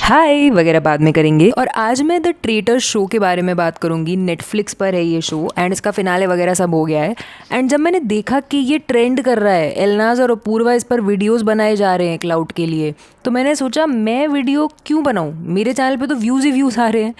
हाय वगैरह बाद में करेंगे। और आज मैं द ट्रेटर शो के बारे में बात करूंगी। नेटफ्लिक्स पर है ये शो एंड इसका फिनाले वगैरह सब हो गया है। एंड जब मैंने देखा कि ये ट्रेंड कर रहा है, एलनाज और अपूर्वा इस पर वीडियोस बनाए जा रहे हैं क्लाउड के लिए, तो मैंने सोचा मैं वीडियो क्यों बनाऊं, मेरे चैनल पे तो व्यूज़ ही व्यूज़ आ रहे हैं।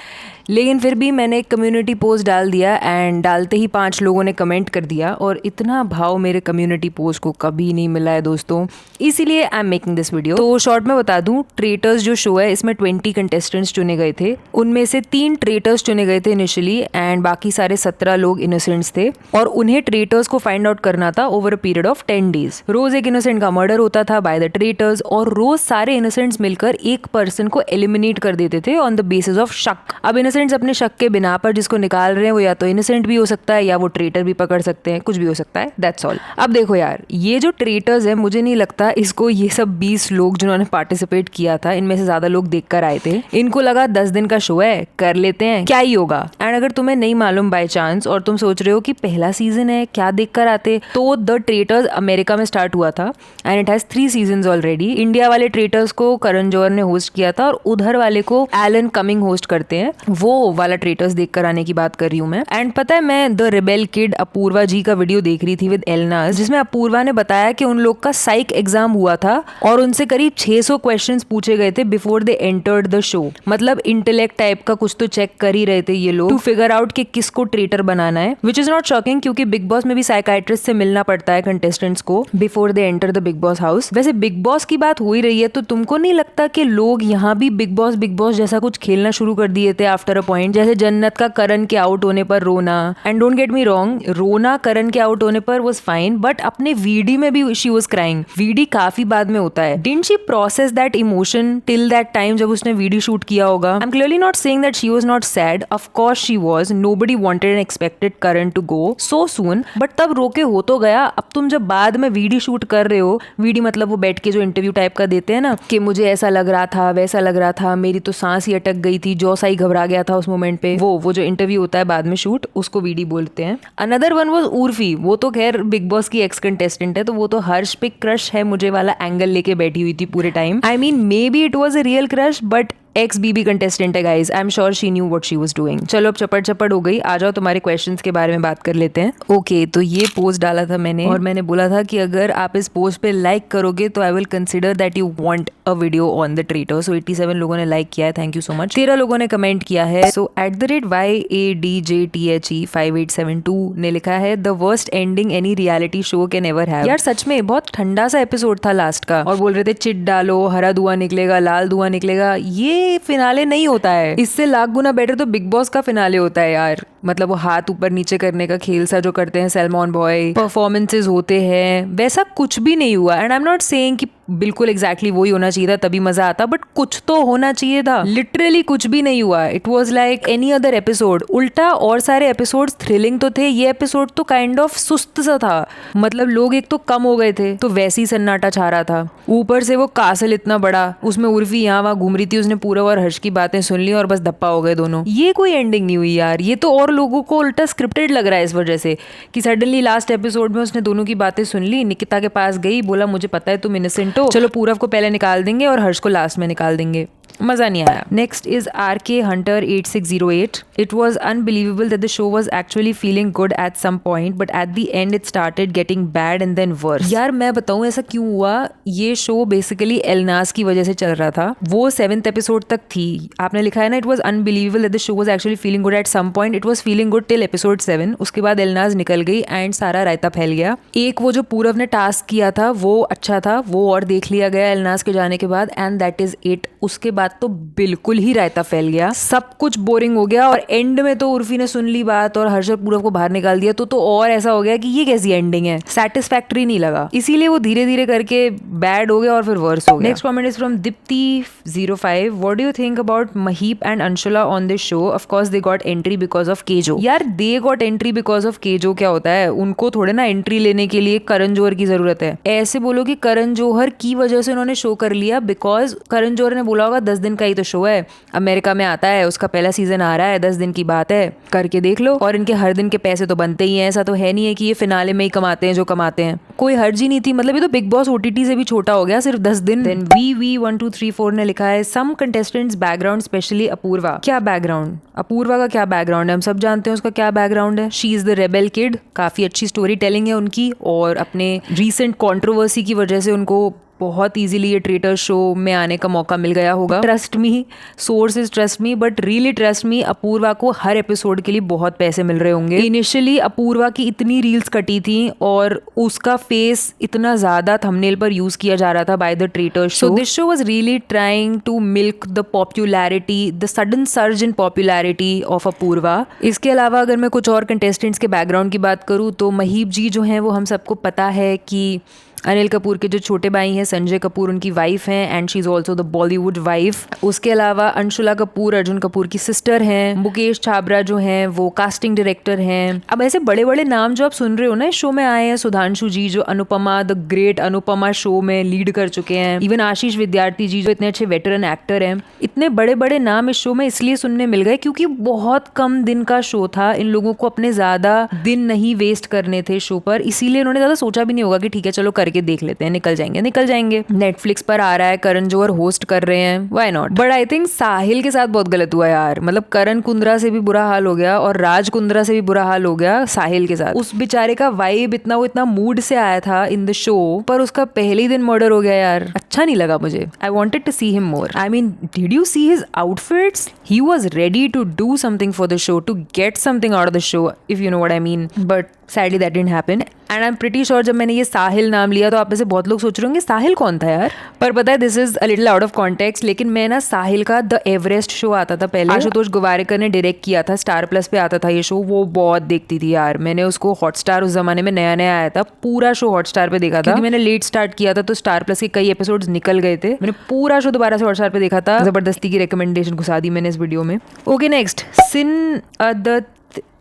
लेकिन फिर भी मैंने एक कम्युनिटी पोस्ट डाल दिया एंड डालते ही 5 लोगों ने कमेंट कर दिया और इतना भाव मेरे कम्युनिटी पोस्ट को कभी नहीं मिला है दोस्तों, इसीलिए I am making this video. तो शॉर्ट में बता दूं, ट्रेटर्स जो शो है इसमें 20 कंटेस्टेंट्स चुने गए थे। उनमें से 3 ट्रेटर्स चुने गए थे इनिशियली एंड बाकी सारे 17 लोग इनोसेंट्स थे और उन्हें ट्रेटर्स को फाइंड आउट करना था over a period of 10 days. रोज एक इनोसेंट का मर्डर होता था बाय द ट्रेटर्स और रोज सारे इनोसेंट्स मिलकर एक पर्सन को एलिमिनेट कर देते थे ऑन द बेसिस ऑफ शक। अब इनोसेंट्स अपने शक के बिना पर जिसको निकाल रहे हैं वो या तो इनोसेंट भी हो सकता है या वो ट्रेटर भी पकड़ सकते हैं, कुछ भी हो सकता है, दैट्स ऑल। अब देखो यार, ये जो ट्रेटर्स है मुझे नहीं लगता इसको ये सब 20 लोग जिन्होंने पार्टिसिपेट किया था इनमें से ज्यादा लोग देख कर आए थे। इनको लगा 10 दिन का शो है, कर लेते हैं, क्या ही होगा। एंड अगर तुम्हें नहीं मालूम बाय चांस और तुम सोच रहे हो कि पहला सीजन है क्या देख कर आते, तो द ट्रेटर्स अमेरिका में स्टार्ट हुआ था and it has 3 season already. India वाले ट्रेटर्स को करण जौहर ने होस्ट किया था और उधर वाले को एलन कमिंग होस्ट करते हैं। वो वाला ट्रेटर्स देख कर आने की बात कर रही हूँ मैं। एंड पता है, मैं द रिबेल किड अपूर्वा जी का वीडियो देख रही थी विद एलनाज, जिसमें अपूर्वा ने बताया कि उन लोग का साइक एग्जाम हुआ था और उनसे करीब 600 क्वेश्चंस पूछे गए थे before they entered the show. मतलब इंटेलेक्ट टाइप का कुछ तो चेक कर ही रहे थे ये लोग टू फिगर आउट कि किसको ट्रेटर बनाना है, विच इज नॉट शॉकिंग क्योंकि बिग बॉस में भी साइकाइट्रिस्ट से मिलना पड़ता है कंटेस्टेंट्स को before they enter the big boss house. वैसे बिग बॉस की बात हो ही रही है तो तुमको नहीं लगता कि लोग यहाँ भी बिग बॉस जैसा कुछ खेलना शुरू कर दिए थे आफ्टर अ पॉइंट? जैसे जन्नत का करण के आउट होने पर रोना, and don't get me wrong, रोना करण के आउट होने पर वाज फाइन, बट अपने वीडी में भी शी वाज क्राइंग। वीडी काफी बाद में होता है। Didn't she process that emotion till that time जब उसने वीडियो शूट किया होगा? I am clearly not saying that she was not sad, of course she was. Nobody wanted and expected Karan to go so soon, but तब रोके हो तो गया। अब तुम जब बाद में वीडियो शूट कर रहे हो, वीडियो मतलब वो बैठ के जो इंटरव्यू टाइप का देते हैं ना कि मुझे ऐसा लग रहा था, वैसा लग रहा था, मेरी तो सांस ही अटक गई थी, जो सा ही घबरा गया था उस मोमेंट पे, वो जो इंटरव्यू होता है बाद में शूट, उसको वीडी बोलते हैं। Another one was Urfi. वो तो खैर बिग बॉस की एक्स कंटेस्टेंट है तो वो तो हर्ष पे क्रश है मुझे वाला एंगल लेके बैठी हुई थी पूरे time. I mean may be it was a real crush, but x Bibi contestant है guys, I am sure she knew what she was doing. चलो अब चपड़ हो गई, आ जाओ तुम्हारे क्वेश्चंस के बारे में बात कर लेते हैं। ओके, तो ये पोस्ट डाला था मैंने और मैंने बोला था कि अगर आप इस पोस्ट पे लाइक करोगे तो I will consider that you want a video on the traitor. So 87 लोगों ने लाइक किया है, थैंक यू सो मच। 13 लोगों ने कमेंट किया है। सो @YADJTHE5872 ने लिखा है the worst ending any reality show can ever have. यार सच में बहुत ठंडा सा एपिसोड था लास्ट का और बोल रहे थे चिट डालो, हरा धुआं निकलेगा, लाल धुआं निकलेगा। ये फिनाले नहीं होता है, इससे लाख गुना बेटर तो बिग बॉस का फिनाले होता है यार। मतलब वो हाथ ऊपर नीचे करने का खेल सा जो करते हैं सैलमॉन बॉय, परफॉर्मेंसेस होते हैं, वैसा कुछ भी नहीं हुआ। And I am not saying कि बिल्कुल एग्जैक्टली वही होना चाहिए था तभी मजा आता, बट कुछ तो होना चाहिए था। लिटरली कुछ भी नहीं हुआ। It was like any other episode. उल्टा और सारे एपिसोड्स थ्रिलिंग तो थे, ये एपिसोड तो काइंड ऑफ सुस्त सा था। मतलब लोग एक तो कम हो गए थे तो वैसे ही सन्नाटा छा रहा था, ऊपर से वो कासल इतना बड़ा, उसमें उर्फी यहाँ वहाँ घूम रही थी, उसने पूरा और हर्ष की बातें सुन ली और बस धप्पा हो गए दोनों। ये कोई एंडिंग नहीं हुई यार। ये तो और लोगों को उल्टा स्क्रिप्टेड लग रहा है इस वजह से कि सडनली लास्ट एपिसोड में उसने दोनों की बातें सुन ली, निकिता के पास गई, बोला मुझे पता है तुम इनोसेंट हो, चलो पूरव को पहले निकाल देंगे और हर्ष को लास्ट में निकाल देंगे। मजा नहीं आया। Next is RK Hunter 8608. It was unbelievable that the show was actually feeling good at some point, but at the end it started getting bad and then worse. यार मैं बताऊं ऐसा क्यों हुआ? ये शो बेसिकली एलनाज की वजह से चल रहा था। वो 7th एपिसोड तक थी। आपने लिखा है ना, it was unbelievable that the show was actually feeling good at some point. It was feeling good till episode 7. उसके बाद एलनाज निकल गई एंड सारा रायता फैल गया। एक वो जो पूरव ने टास्क किया था वो अच्छा था, वो और देख लिया गया एलनाज के जाने के बाद, एंड दैट इज इट। उसके बाद तो बिल्कुल ही रायता फैल गया, सब कुछ बोरिंग हो गया और एंड में तो उर्फी ने सुन ली बात और हर्षद पूरव को बाहर निकाल दिया तो और ऐसा हो गया कि ये कैसी एंडिंग है, सेटिस्फैक्टरी नहीं लगा। इसीलिए वो धीरे धीरे करके बैड हो गया और फिर वर्स हो गया। नेक्स्ट कमेंट इज फ्रॉम दीप्ति05. What do you think about Maheep and Anshula on this show? Of course they got entry because of KJo. यार they got entry because of KJo क्या होता है? उनको थोड़े ना एंट्री लेने के लिए करण जौहर की जरूरत है। ऐसे बोलो कि करण जौहर की वजह से उन्होंने शो कर लिया बिकॉज करण जौहर ने बोला होगा 10 10 दिन का ही तो शो है, अमेरिका में आता है, उसका पहला सीजन आ रहा है, 10 दिन की बात है, करके देख लो। और इनके हर दिन के पैसे तो बनते ही हैं, ऐसा तो है नहीं है कि ये फिनाले में ही कमाते हैं जो कमाते हैं, कोई हर्ज ही नहीं थी। मतलब ये तो बिग बॉस ओटीटी से भी छोटा हो गया, सिर्फ 10 दिन। देन VV1234 ने लिखा है सम कंटेस्टेंट्स बैकग्राउंड स्पेशली अपूर्वा। क्या बैकग्राउंड? अपूर्वा का क्या बैकग्राउंड है? हम सब जानते हैं उसका क्या बैकग्राउंड है। She is the rebel kid, काफी अच्छी स्टोरी टेलिंग है उनकी, और अपने रीसेंट कंट्रोवर्सी की वजह से उनको बहुत इजीली ये ट्रेटर शो में आने का मौका मिल गया होगा। Trust me, sources trust me, but really trust me, Apoorva को हर एपिसोड के लिए बहुत पैसे मिल रहे होंगे। इनिशियली अपूर्वा की इतनी रील्स कटी थी और उसका फेस इतना ज्यादा थंबनेल पर यूज किया जा रहा था by the traitor show. This show was really trying to milk the popularity, the sudden surge in popularity of Apoorva. इसके अलावा अगर मैं कुछ और कंटेस्टेंट्स के बैकग्राउंड की बात करूँ तो महीप जी जो हैं वो हम सबको पता है कि अनिल कपूर के जो छोटे भाई हैं संजय कपूर, उनकी वाइफ हैं, and she is also the Bollywood wife. उसके अलावा अंशुला कपूर अर्जुन कपूर की सिस्टर हैं। मुकेश छाबरा जो हैं वो कास्टिंग डायरेक्टर हैं। अब ऐसे बड़े बड़े नाम जो आप सुन रहे हो ना इस शो में आए हैं, सुधांशु जी जो Anupama, the great Anupama show में लीड कर चुके हैं, इवन आशीष विद्यार्थी जी जो इतने अच्छे वेटरन एक्टर हैं। इतने बड़े बड़े नाम इस शो में इसलिए सुनने मिल गए क्योंकि बहुत कम दिन का शो था, इन लोगों को अपने ज्यादा दिन नहीं वेस्ट करने थे शो पर, इसीलिए उन्होंने ज्यादा सोचा भी नहीं होगा कि ठीक है चलो करके देख लेते हैं, निकल जाएंगे। नेटफ्लिक्स पर आ रहा है, करण जौहर होस्ट कर रहे हैं, why not. But I think Sahil के साथ बहुत गलत हुआ यार, मतलब करण कुंद्रा से भी बुरा हाल हो गया और राज कुंद्रा से भी बुरा हाल हो गया साहिल के साथ। उस बेचारे का वाइब इतना मूड से आया था इन द शो, पर उसका पहले ही दिन मर्डर हो गया यार, अच्छा नहीं लगा मुझे। I wanted to see him more. I mean, did you see his outfits? He was ready to do something for the show, to get something out of the show, if you know what I mean, but sadly that didn't happen. And I am pretty sure जब मैंने ये साहिल नाम लिया तो आप में से बहुत लोग सोच रहे होंगे साहिल कौन था यार, पर पता है this is a little out of context. लेकिन मैं ना साहिल का द एवरेस्ट शो आता था पहले, आशुतोष गुवारिकर ने डायरेक्ट किया था, स्टार प्लस पे आता था ये शो, वो बहुत देखती थी यार। मैंने उसको हॉटस्टार उस जमाने में नया नया आया था, पूरा शो हॉटस्टार पे देखा था, क्योंकि मैंने लेट स्टार्ट किया था तो स्टार प्लस के कई एपिसोड्स निकल गए थे। मैंने पूरा शो दोबारा से हॉटस्टार पे देखा था, जबरदस्ती की रिकमेंडेशन घुसा दी मैंने इस वीडियो में। ओके नेक्स्ट, सिन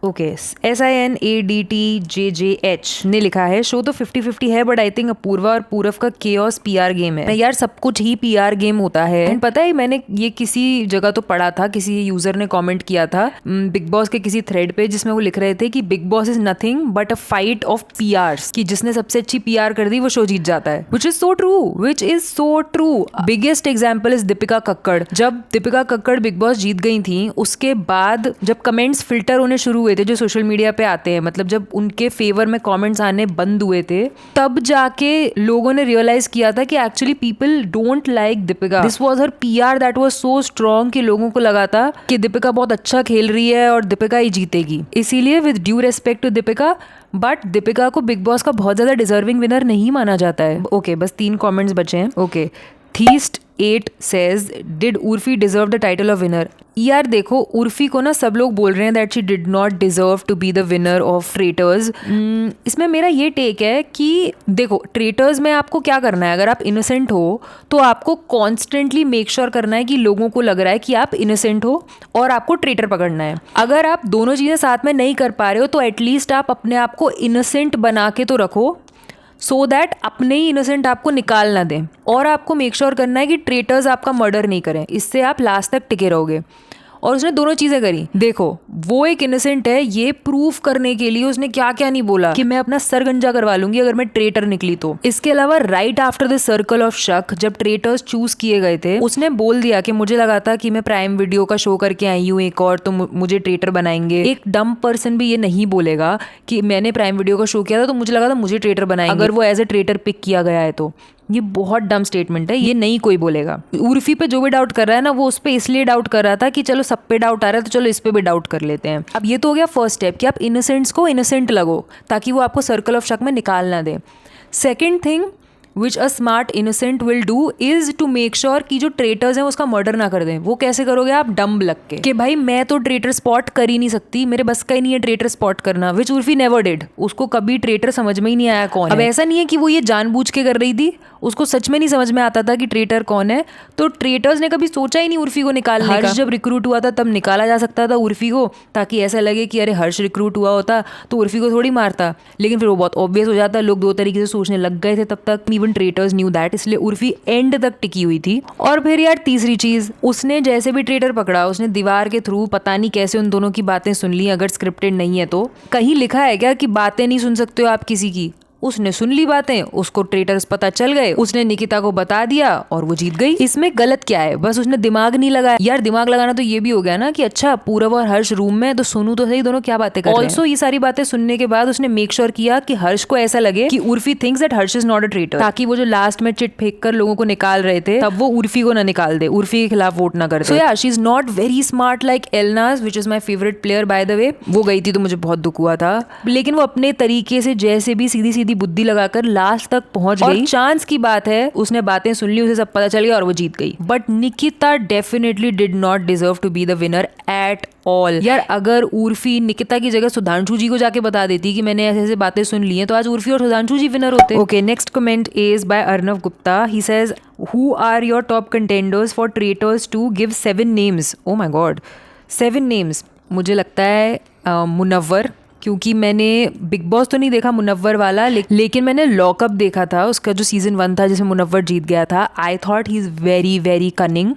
ओके SINADTJJH ने लिखा है शो तो 50-50 है, बट आई थिंक अपूर्वा और पूरव का केओस PR गेम है। यार सब कुछ ही PR गेम होता है। एंड पता है मैंने ये किसी जगह तो पढ़ा था, किसी यूजर ने कमेंट किया था बिग बॉस के किसी थ्रेड पे, जिसमें वो लिख रहे थे कि big boss is nothing but a fight of PRs, कि जिसने सबसे अच्छी PR कर दी वो शो जीत जाता है, which is so true. Biggest example is Deepika Kakkar. जब दीपिका कक्कड़ बिग बॉस जीत गई थी, उसके बाद जब कमेंट्स फिल्टर होने शुरू हुए थे जो सोशल मीडिया पे आते हैं, मतलब जब उनके फेवर में कमेंट्स आने बंद हुए थे, तब जाके लोगों ने रियलाइज किया था कि actually people don't like Deepika. This was her PR that was so strong कि लोगों को लगा था कि दीपिका बहुत अच्छा खेल रही है और दीपिका ही जीतेगी। इसीलिए with due respect to Deepika, but Deepika को बिग बॉस का बहुत ज्यादा डिजर्विंग विनर नहीं माना जाता है। ओके, बस 3 कमेंट्स बचे हैं। Okay, theist 8 says did Urfi deserve the title of winner? यार देखो, उर्फी को ना सब लोग बोल रहे हैं that she did not deserve to be the winner of traitors. इसमें मेरा ये टेक है कि देखो, ट्रेटर्स में आपको क्या करना है, अगर आप इनोसेंट हो तो आपको कॉन्स्टेंटली मेक श्योर करना है कि लोगों को लग रहा है कि आप इनोसेंट हो और आपको ट्रेटर पकड़ना है। अगर आप दोनों चीजें साथ में नहीं कर पा रहे हो तो एटलीस्ट आप अपने आप को इनोसेंट बना के तो रखो, सो दैट अपने ही इनोसेंट आपको निकाल ना दें। और आपको मेक श्योर करना है कि ट्रेटर्स आपका मर्डर नहीं करें, इससे आप लास्ट तक टिके रहोगे। और उसने दोनों चीजें करी। देखो, वो एक इनोसेंट है, ये प्रूफ करने के लिए उसने क्या क्या नहीं बोला कि मैं अपना सर गंजा करवा लूंगी अगर मैं ट्रेटर निकली तो। इसके अलावा right after the circle of शक, जब ट्रेटर्स चूज किए गए थे, उसने बोल दिया कि मुझे लगा था कि मैं प्राइम वीडियो का शो करके आई हूँ एक और, तो मुझे ट्रेटर बनाएंगे। एक डम पर्सन भी ये नहीं बोलेगा कि मैंने प्राइम वीडियो का शो किया था तो मुझे लगा था मुझे ट्रेटर बनाएंगे, अगर वो एज ए ट्रेटर पिक किया गया है तो। ये बहुत डम स्टेटमेंट है, ये नहीं कोई बोलेगा। उर्फी पे जो भी डाउट कर रहा है ना, वो उस पे इसलिए डाउट कर रहा था कि चलो सब पे डाउट आ रहा है तो चलो इस पे भी डाउट कर लेते हैं। अब ये तो हो गया फर्स्ट स्टेप कि आप इनोसेंट्स को इनोसेंट लगो ताकि वो आपको सर्कल ऑफ शक में निकाल ना दे। Second thing which a smart innocent will do is to make sure कि जो ट्रेटर्स हैं उसका मर्डर ना कर दें। वो कैसे करोगे आप? डम्ब लग के कि भाई मैं तो ट्रेटर स्पॉट कर ही नहीं सकती, मेरे बस का ही नहीं है ट्रेटर स्पॉट करना, विच उर्फी नेवर डिड। उसको कभी ट्रेटर समझ में ही नहीं आया कौन है। अब ऐसा नहीं है कि वो ये जानबूझ के कर रही थी, उसको सच में नहीं समझ में आता था कि ट्रेटर कौन है, तो ट्रेटर्स ने कभी सोचा ही नहीं उर्फी को निकालने का। हर्ष जब रिक्रूट हुआ था तब निकाला जा सकता था उर्फी को, ताकि ऐसा लगे कि अरे हर्ष रिक्रूट हुआ होता तो उर्फी को थोड़ी मारता, लेकिन फिर वो बहुत ऑब्वियस हो जाता, लोग 2 तरीके से सोचने लग गए थे तब तक। Even even traitors knew that, इसलिए उर्फी एंड तक टिकी हुई थी। और फिर यार तीसरी चीज, उसने जैसे भी ट्रेटर पकड़ा उसने दीवार के थ्रू पता नहीं कैसे उन दोनों की बातें सुन ली। अगर स्क्रिप्टेड नहीं है तो कहीं लिखा है क्या कि बातें नहीं सुन सकते हो आप किसी की? उसने सुन ली बातें, उसको ट्रेटर्स पता चल गए, उसने निकिता को बता दिया और वो जीत गई। इसमें गलत क्या है? बस उसने दिमाग नहीं लगाया। यार दिमाग लगाना तो ये भी हो गया ना कि अच्छा पूरव और हर्ष रूम में, तो सुनू तो सही दोनों क्या बातें कर रहे हैं। ऑल्सो ये सारी बातें सुनने के बाद उसने मेक श्योर किया कि हर्ष को ऐसा लगे कि Urfi thinks that Harsh is not a traitor, ताकि वो जो लास्ट में चिट फेंक कर लोगों को निकाल रहे थे तब वो उर्फी को ना निकाल दे, उर्फी के खिलाफ वोट ना कर दे। सो यार she is not very smart like एलनाज which is my favourite player by the way. वो गई थी तो मुझे बहुत दुख हुआ था, लेकिन वो अपने तरीके से जैसे भी सीधी सीधी बुद्धि लगाकर लास्ट तक पहुंच गई। चांस की बात है उसने बातें सुन ली, उसे सब पता चल गया और वो जीत गई। But Nikita definitely did not deserve to be the winner at all. यार अगर उर्फी निकिता की जगह सुधांशु जी को जाके बता देती कि मैंने ऐसे ऐसे बातें सुन ली हैं, तो आज उर्फी और सुधांशु जी विनर होते। Okay, next comment is by Arnav Gupta. He says who are your top contenders for traitors two, give 7 names. Oh my god, 7 names. मुझे लगता है मुनव्वर, क्योंकि मैंने बिग बॉस तो नहीं देखा मुनव्वर वाला, लेकिन मैंने लॉकअप देखा था, उसका जो सीजन 1 था जिसमें मुनव्वर जीत गया था। I thought he is very very cunning.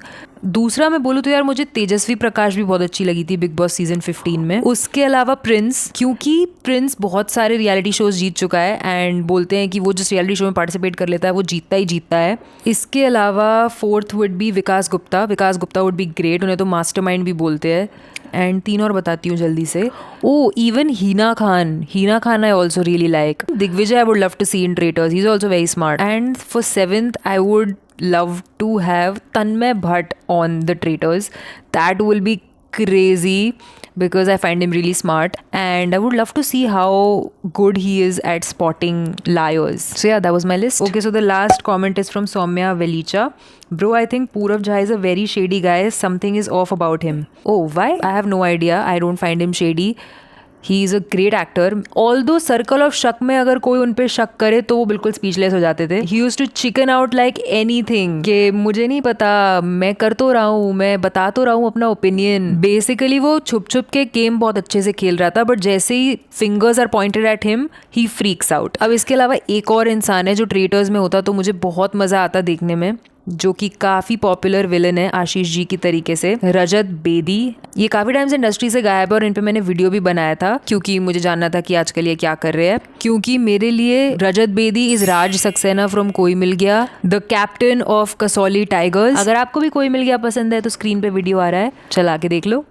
दूसरा मैं बोलूँ तो यार मुझे तेजस्वी प्रकाश भी बहुत अच्छी लगी थी बिग बॉस सीजन 15 में। उसके अलावा प्रिंस, क्योंकि प्रिंस बहुत सारे रियलिटी शोज जीत चुका है एंड बोलते हैं कि वो जिस रियलिटी शो में पार्टिसिपेट कर लेता है वो जीतता ही जीतता है। इसके अलावा 4th would be Vikas Gupta. Vikas Gupta would be great, उन्हें तो मास्टरमाइंड भी बोलते हैं। एंड 3 और बताती हूँ जल्दी से। Oh even Hina Khan I also really like. Digvijay I would love to see in traitors, he is also very smart. And for 7th I would love to have Tanmay Bhatt on the traitors. That will be crazy because I find him really smart and I would love to see how good he is at spotting liars. So yeah, that was my list. Okay, so the last comment is from Soumya Velicha. Bro, I think Purav Jha is a very shady guy. Something is off about him. Oh, why? I have no idea. I don't find him shady. He is a great actor. Although circle of शक में अगर कोई उन पे शक करे तो वो बिल्कुल स्पीचलेस हो जाते थे। He used to chicken out like anything, कि मुझे नहीं पता, मैं कर तो रहा हूँ, मैं बता तो रहा हूँ अपना ओपिनियन। बेसिकली वो छुप छुप के गेम बहुत अच्छे से खेल रहा था, बट जैसे ही fingers are pointed at him he freaks out. अब इसके अलावा एक और इंसान है जो ट्रेटर्स में होता तो मुझे बहुत मज़ा आता देखने में, जो कि काफ़ी पॉपुलर विलन है आशीष जी की तरीके से, रजत बेदी। ये काफ़ी टाइम से इंडस्ट्री से गायब है और इन पे मैंने वीडियो भी बनाया था क्योंकि मुझे जानना था कि आजकल ये क्या कर रहे हैं। क्योंकि मेरे लिए Rajat Bedi is Raj Saxena from Koi Mil Gaya, the captain of Kasauli tigers. अगर आपको भी कोई मिल गया पसंद है तो स्क्रीन पे वीडियो आ रहा है, चला के देख लो।